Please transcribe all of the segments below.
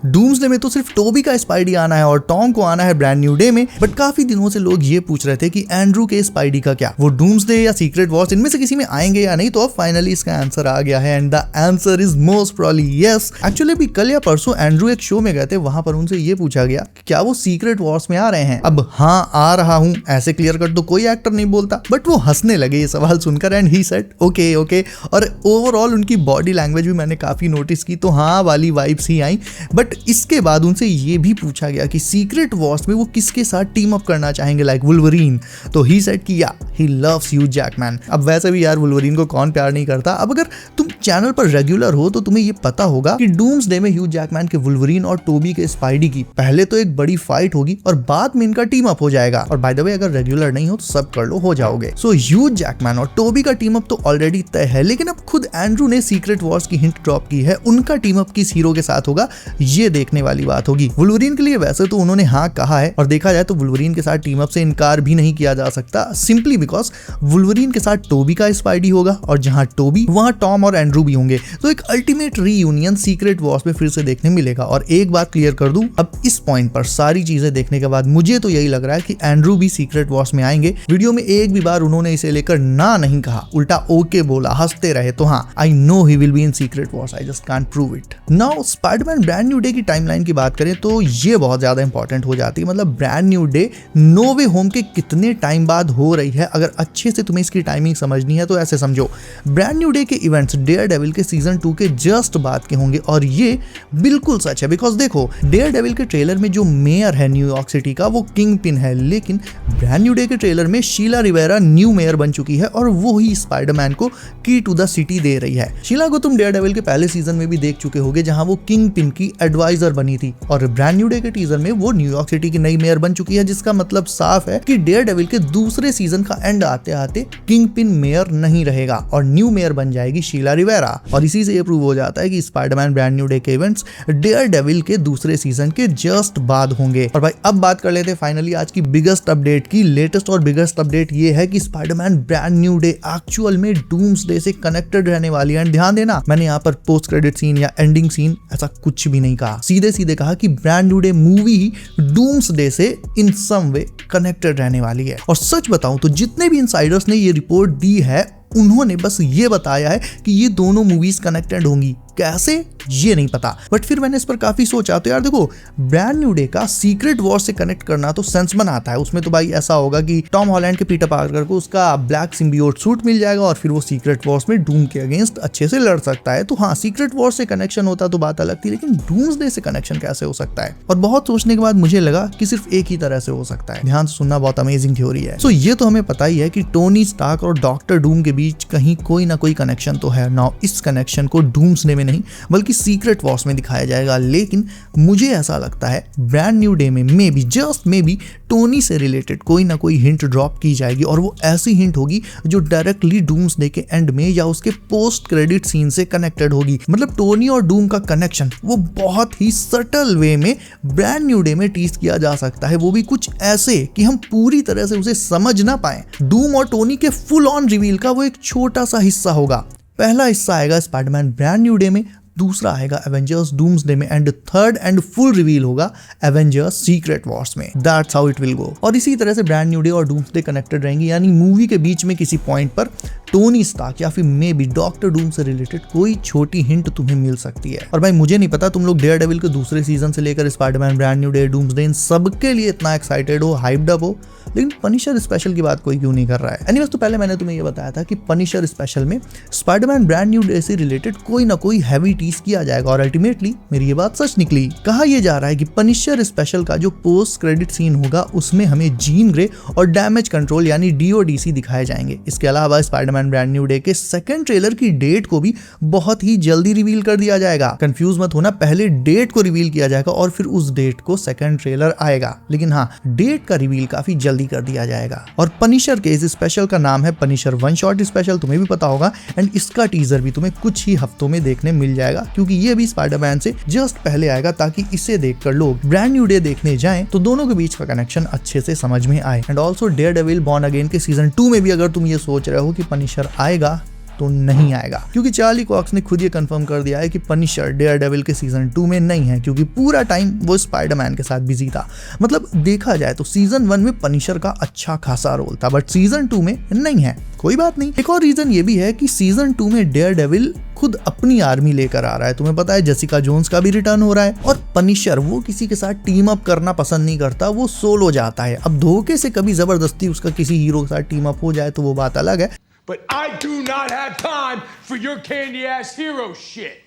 Doomsday में तो सिर्फ टोबी का स्पाइडी आना है और टॉम को आना है ब्रांड न्यू डे में, बट काफी दिनों से लोग ये पूछ रहे थे कि एंड्रू के स्पाइडी का क्या, वो डूम्सडे या सीक्रेट वॉर्स इनमें से किसी में आएंगे या नहीं। तो अब फाइनली इसका आंसर आ गया है and the answer is most probably yes. Actually भी कल या परसों एंड्रू एक शो में गए थे, वहां पर उनसे ये पूछा गया कि क्या वो सीक्रेट वॉर्स में आ रहे हैं। अब हाँ आ रहा हूं ऐसे क्लियर कट तो कोई एक्टर नहीं बोलता, बट वो हंसने लगे ये सवाल सुनकर and he said okay okay. और ओवरऑल उनकी बॉडी लैंग्वेज भी मैंने काफी नोटिस की, तो हाँ वाली वाइब्स ही आई। बट इसके बाद उनसे ये भी पूछा गया कि सीक्रेट वॉर्स में वो किसके साथ टीम अप करना चाहेंगे लाइक वुल्वरीन, तो ही सेड कि या ही लव्स ह्यू जैकमैन। अब वैसे भी यार वुल्वरीन को कौन प्यार नहीं करता। अब अगर तुम चैनल पर रेगुलर हो तो तुम्हें ये पता होगा कि डूम्सडे में ह्यू जैकमैन के वुल्वरीन और टोबी के स्पाइडी की पहले तो एक बड़ी फाइट होगी और बाद में इनका टीम अप हो जाएगा। और बाय द वे अगर रेगुलर नहीं हो तो सब कर लो, हो जाओगे। सो ह्यू जैकमैन और टोबी का टीम अप तो ऑलरेडी तय है, लेकिन अब खुद एंड्रू ने सीक्रेट वॉर्स की हिंट ड्रॉप की है। उनका टीम अप किस हीरो के साथ होगा ये देखने वाली बात होगी। वुल्वरीन के लिए वैसे तो उन्होंने हाँ कहा है, और देखा जाए तो वुल्वरीन के साथ टीम अप से इनकार भी नहीं किया जा सकता, सिंपली बिकॉज वुल्वरीन के साथ टोबी का स्पाइडी होगा और जहां टोबी वहां टॉम और एंड्रू भी होंगे। तो एक अल्टीमेट रीयूनियन सीक्रेट वॉर्स में फिर से देखने मिलेगा। और एक बात क्लियर कर दूं, अब इस पॉइंट पर सारी चीजें देखने के बाद मुझे तो यही लग रहा है कि एंड्रू भी सीक्रेट वॉर्स में आएंगे। वीडियो में एक भी बार उन्होंने इसे लेकर ना नहीं कहा, उल्टा ओके बोला, हंसते रहे। तो हाँ I know he will be in secret Wars, I just can't prove it. Now Spiderman brand new day की टाइमलाइन की बात करें तो ये बहुत ज्यादा इंपॉर्टेंट हो जाती है। मतलब ब्रांड न्यू डे नो वे होम के कितने टाइम बाद हो रही है, अगर अच्छे से तुम्हें इसकी टाइमिंग समझनी है तो ऐसे समझो, ब्रांड न्यू डे के इवेंट्स डेयरडेविल के सीजन 2 के जस्ट बाद के होंगे। और ये बिल्कुल सच है, बिकॉज देखो डेयरडेविल के ट्रेलर में जो मेयर है न्यूयॉर्क सिटी का वो किंग पिन है, लेकिन ब्रांड न्यू डे के ट्रेलर में शीला रिवेरा न्यू मेयर बन चुकी है और वो ही स्पाइडरमैन को की टू द सिटी दे रही है। शीला को तुम डेयरडेविल के पहले सीजन में भी देख चुके होगे, जहां वो किंग पिन की एडवाइजर बनी थी, और ब्रांड न्यू डे के टीजर में वो न्यूयॉर्क सिटी की नई मेयर बन चुकी है, जिसका मतलब साफ है कि डेयरडेविल के दूसरे सीजन का एंड आते आते किंग पिन मेयर नहीं रहेगा और न्यू मेयर बन जाएगी शीला रिवेरा। और इसी से ये प्रूव हो जाता है कि स्पाइडरमैन ब्रांड न्यू डे के इवेंट्स डेयरडेविल के दूसरे सीजन के जस्ट बाद होंगे। और भाई अब बात कर लेते हैं फाइनली आज की बिगेस्ट अपडेट की। लेटेस्ट और बिगेस्ट अपडेट ये है कि Spiderman brand new day actual में डूम्सडे से कनेक्टेड रहने वाली है। एंड ध्यान देना, मैंने यहाँ पर पोस्ट क्रेडिट सीन या एंडिंग सीन ऐसा कुछ भी नहीं कहा, सीधे सीधे कहा कि ब्रांड न्यू डे मूवी ही डूम्सडे से इन सम वे कनेक्टेड रहने वाली है। और सच बताऊं तो जितने भी इनसाइडर्स ने ये रिपोर्ट दी है उन्होंने बस ये बताया है कि ये दोनों मूवीज कनेक्टेड होंगी, कैसे ये नहीं पता। बट फिर मैंने इस पर काफी सोचा, तो यार देखो ब्रांड न्यू डे का सीक्रेट वॉर से कनेक्ट करना तो सेंस बनाता है। उसमें तो भाई ऐसा होगा कि टॉम हॉलैंड के पीटर पार्कर को उसका ब्लैक सिम्बियोट सूट मिल जाएगा और फिर वो सीक्रेट वॉर्स में डूम के अगेंस्ट अच्छे से लड़ सकता है। तो हाँ सीक्रेट वॉर से कनेक्शन होता तो बात अलग थी, लेकिन डूम्सडे से कनेक्शन कैसे हो सकता है। और बहुत सोचने के बाद मुझे लगा कि सिर्फ एक ही तरह से हो सकता है। ध्यान से सुनना, बहुत अमेजिंग थ्योरी है। सो ये तो हमें पता ही है कि टोनी स्टार्क और डॉक्टर डूम के बीच कहीं कोई ना कोई कनेक्शन तो है। नाउ इस कनेक्शन को डूम्सडे में नहीं बल्कि सीक्रेट वॉर्स में दिखाया जाएगा, लेकिन मुझे ऐसा लगता है ब्रांड न्यू डे में may be just may be Tony से रिलेटेड कोई ना कोई हिंट ड्रॉप की जाएगी, और वो ऐसी हिंट होगी जो डायरेक्टली डूम्सडे के एंड में या उसके पोस्ट क्रेडिट सीन से कनेक्टेड होगी। मतलब टोनी और डूम का कनेक्शन वो बहुत ही सटल वे में ब्रांड न्यू डे में टीज किया जा सकता है, वो भी कुछ ऐसे कि हम पूरी तरह से उसे समझ ना पाए। डूम और टोनी के फुल ऑन रिवील का वो एक छोटा सा हिस्सा होगा। पहला हिस्सा आएगा स्पाइडरमैन ब्रांड न्यू डे में, दूसरा आएगा एवेंजर्स डूम्सडे में, and third and full reveal होगा एवेंजर्स सीक्रेट वॉर्स में। That's how it will go. और इसी तरह से ब्रांड न्यू डे और डूम्सडे कनेक्टेड रहेंगी, यानी मूवी के बीच में किसी पॉइंट पर टोनी स्टार्क या फिर मे बी डॉक्टर डूम से रिलेटेड कोई छोटी हिंट तुम्हें मिल सकती है। और भाई मुझे नहीं पता तुम लोग डेयरडेविल के दूसरे सीजन से लेकर Spiderman brand new day doomsday इन सबके लिए इतना एक्साइटेड हो, हाइप्ड अप हो, लेकिन पनिशर स्पेशल की बात कोई क्यों नहीं कर रहा है। एनीवेज तो पहले मैंने तुम्हें ये बताया था कि पनिशर स्पेशल में स्पाइडरमैन ब्रांड न्यू डे से रिलेटेड कोई ना कोई हैवी टीज किया जाएगा, और अल्टीमेटली मेरी ये बात सच निकली। कहा यह जा रहा है कि पनिशर स्पेशल का जो पोस्ट क्रेडिट सीन होगा उसमें हमें जीन ग्रे और डैमेज कंट्रोल यानी DODC दिखाए जाएंगे। इसके अलावा स्पाइडरमैन ब्रांड न्यू डे के सेकंड ट्रेलर की डेट को भी बहुत ही जल्दी रिवील कर दिया जाएगा। कंफ्यूज मत होना, पहले डेट को रिवील किया जाएगा और फिर उस डेट को सेकंड ट्रेलर आएगा, लेकिन हाँ डेट का रिवील काफी जल्दी कर दिया जाएगा। और पनिशर के इस स्पेशल का नाम है पनिशर वन शॉट स्पेशल, तुम्हें भी पता होगा, एंड इसका टीजर भी तुम्हें कुछ ही हफ्तों में देखने मिल जाएगा, क्योंकि ये भी स्पाइडरमैन से जस्ट पहले आएगा, ताकि इसे देखकर लोग ब्रांड न्यू डे देखने जाएं तो दोनों के बीच का कनेक्शन अच्छे से समझ में आए। And also Daredevil born again के सीजन 2 में भी अगर तुम ये सोच रहे हो कि पनिशर आएगा, तो नहीं आएगा, क्योंकि चार्ली कॉक्स ने खुद ये कंफर्म कर दिया है कि पनिशर डेयरडेविल के सीजन 2 में नहीं है, क्योंकि पूरा टाइम वो स्पाइडरमैन के साथ बिजी था। मतलब देखा जाए तो सीजन 1 में पनिशर का अच्छा खासा रोल था, बट सीजन 2 में नहीं है। कोई बात नहीं। एक और रीजन ये भी है कि सीजन 2 में डेयरडेविल खुद अपनी आर्मी लेकर आ रहा है। तुम्हें पता है जेसिका जोन्स का भी रिटर्न हो रहा है, और पनिशर वो किसी के साथ टीम अप करना पसंद नहीं करता, वो सोलो जाता है। अब धोखे से कभी जबरदस्ती उसका किसी हीरो के साथ टीम अप हो जाए तो वो बात अलग है। But I do not have time for your candy ass hero shit.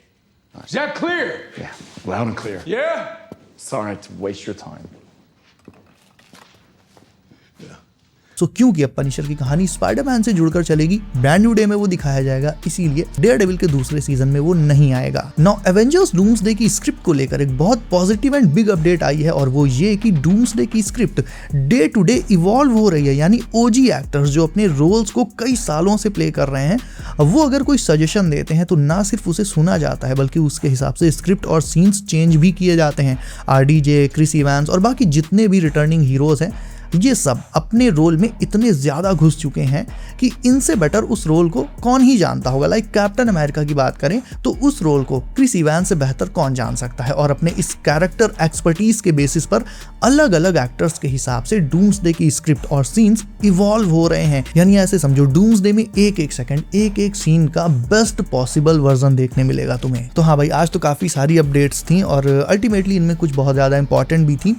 Is that clear? Yeah, loud and clear. Yeah? Sorry to waste your time. सो क्योंकि अब पनिशर की कहानी स्पाइडरमैन से जुड़कर चलेगी, ब्रांड न्यू डे में वो दिखाया जाएगा, इसीलिए डेयरडेविल के दूसरे सीजन में वो नहीं आएगा। नाउ एवेंजर्स डूम्सडे की स्क्रिप्ट को लेकर एक बहुत पॉजिटिव एंड बिग अपडेट आई है, और वो ये कि डूम्सडे की script day to day evolve हो रही है। यानी ओजी एक्टर्स जो अपने रोल्स को कई सालों से प्ले कर रहे हैं, वो अगर कोई सजेशन देते हैं तो ना सिर्फ उसे सुना जाता है, बल्कि उसके हिसाब से स्क्रिप्ट और सीन्स चेंज भी किए जाते हैं। RDJ, क्रिस इवांस और बाकी जितने भी रिटर्निंग हीरोज हैं, ये सब अपने रोल में इतने ज्यादा घुस चुके हैं कि इनसे बेटर उस रोल को कौन ही जानता होगा। लाइक कैप्टन अमेरिका की बात करें तो उस रोल को क्रिस इवांस से बेहतर कौन जान सकता है, और अपने इस कैरेक्टर एक्सपर्टीज के बेसिस पर अलग अलग एक्टर्स के हिसाब से डूम्सडे की स्क्रिप्ट और सीन्स इवॉल्व हो रहे हैं। यानी ऐसे समझो डूम्सडे में एक एक सेकंड, एक एक सीन का बेस्ट पॉसिबल वर्जन देखने मिलेगा तुम्हें। तो हाँ भाई, आज तो काफी सारी अपडेट्स थी, और अल्टीमेटली इनमें कुछ बहुत ज्यादा इंपॉर्टेंट भी थी।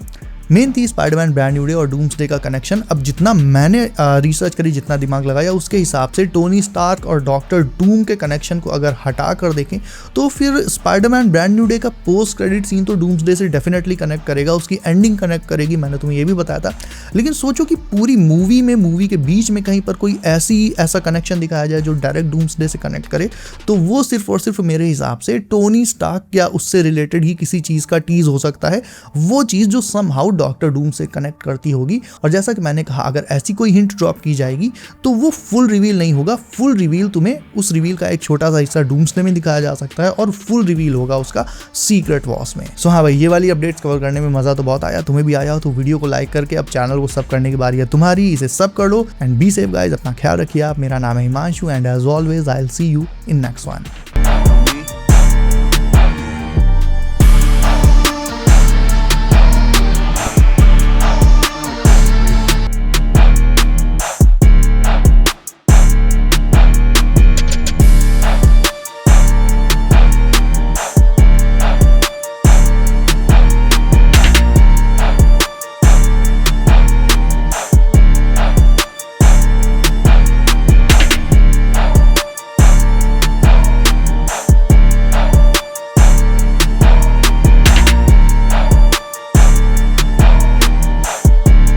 मेन थी स्पाइडरमैन ब्रांड न्यू डे और डूम्सडे का कनेक्शन। अब जितना मैंने रिसर्च करी, जितना दिमाग लगाया, उसके हिसाब से टोनी स्टार्क और डॉक्टर डूम के कनेक्शन को अगर हटा कर देखें तो फिर स्पाइडरमैन ब्रांड न्यू डे का पोस्ट क्रेडिट सीन तो डूम्सडे से डेफिनेटली कनेक्ट करेगा, उसकी एंडिंग कनेक्ट करेगी, मैंने तुम्हें ये भी बताया था। लेकिन सोचो कि पूरी मूवी में, मूवी के बीच में कहीं पर कोई ऐसा कनेक्शन दिखाया जाए जो डायरेक्ट डूम्सडे से कनेक्ट करे, तो वो सिर्फ और सिर्फ मेरे हिसाब से टोनी स्टार्क या उससे रिलेटेड ही किसी चीज़ का टीज हो सकता है, वो चीज़ जो समहाउ डॉक्टर डूम से कनेक्ट करती होगी। और जैसा कि मैंने कहा, अगर ऐसी कोई हिंट ड्रॉप की जाएगी तो वो फुल रिवील नहीं होगा। फुल रिवील तुम्हें उस रिवील का एक छोटा सा हिस्सा डूम्सडे में दिखाया जा सकता है, और फुल रिवील होगा उसका सीक्रेट वॉर्स में। सो हाँ भाई, ये वाली अपडेट्स कवर करने में मजा तो बहुत आया, तुम्हें भी आया हो तो वीडियो को लाइक करके अब चैनल को सब करने की बारी है तुम्हारी। इसे सब कर लो एंड बी सेफ गाइस, अपना ख्याल रखिए आप। मेरा नाम है Himanshu and as always I will see you in next one.